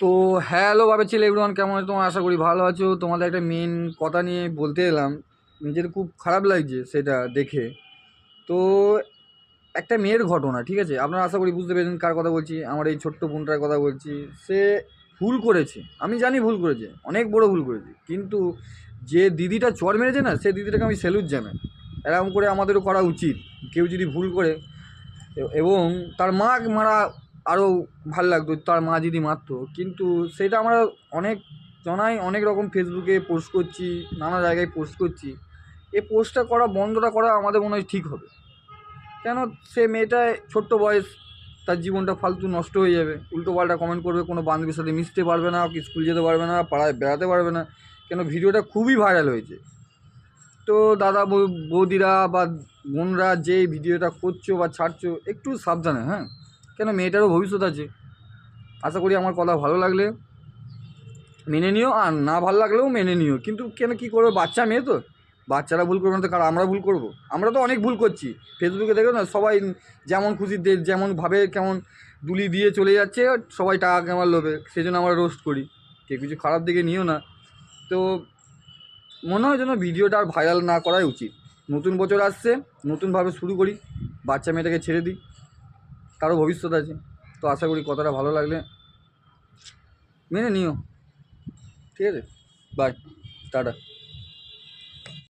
তো হ্যালো ভাবে ছেলে এভরিওয়ান, কেমন আছো? তোমার আশা করি ভালো আছো। তোমাদের একটা মেন কথা নিয়ে বলতে এলাম। নিজের খুব খারাপ লাগছে সেটা দেখে। তো একটা মেয়ের ঘটনা, ঠিক আছে? আপনারা আশা করি বুঝতে পেরেছেন কার কথা বলছি। আমার এই ছোট্ট বোনটার কথা বলছি। সে ভুল করেছে, আমি জানি ভুল করেছে, অনেক বড় ভুল করেছে, কিন্তু যে দিদিটা চড় মেরেছে না, সে দিদিটাকে আমি স্যালুট জানাই। এরকম করে আমাদেরও করা উচিত। কেউ যদি ভুল করে এবং তার মা মারা আরও ভাল লাগতো, তার মা যদি মারতো। কিন্তু সেটা আমরা অনেক জনাই অনেক রকম ফেসবুকে পোস্ট করছি, নানা জায়গায় পোস্ট করছি। এই পোস্টটা করা বন্ধটা করা আমাদের মনে হয় ঠিক হবে। কেন? সে মেয়েটায় ছোট্ট বয়স, তার জীবনটা ফালতু নষ্ট হয়ে যাবে। উল্টো পাল্টা কমেন্ট করবে, কোনো বান্ধবীর সাথে মিশতে পারবে না, স্কুল যেতে পারবে না, পাড়ায় বেড়াতে পারবে না। কেন? ভিডিওটা খুবই ভাইরাল হয়েছে। তো দাদা বৌদিরা বা বোনরা যে ভিডিওটা করছো বা ছাড়ছো, একটু সাবধানে, হ্যাঁ? কেন? মেয়েটারও ভবিষ্যৎ আছে। আশা করি আমার কথা ভালো লাগলে মেনে নিও, আর না ভালো লাগলেও মেনে নিও। কিন্তু কেন, কী করবে? বাচ্চা মেয়ে তো, বাচ্চারা ভুল করবে না তো কারণ আমরা ভুল করবো? আমরা তো অনেক ভুল করছি। ফেসবুকে দেখো না, সবাই যেমন খুশি যেমন ভাবে কেমন দুলি দিয়ে চলে যাচ্ছে, সবাই টাকা কেমার লোভে। সেই জন্য আমরা রোস্ট করি। কেউ কিছু খারাপ দিকে নিও না। তো মনে হয় যেন ভিডিওটা আর ভাইরাল না করাই উচিত। নতুন বছর আসছে, নতুনভাবে শুরু করি। বাচ্চা মেয়েটাকে ছেড়ে দিই, তারও ভবিষ্যৎ আছে। তো আশা করি কথাটা ভালো লাগলে মেনে নিও। ঠিক আছে, বাই, টাটা।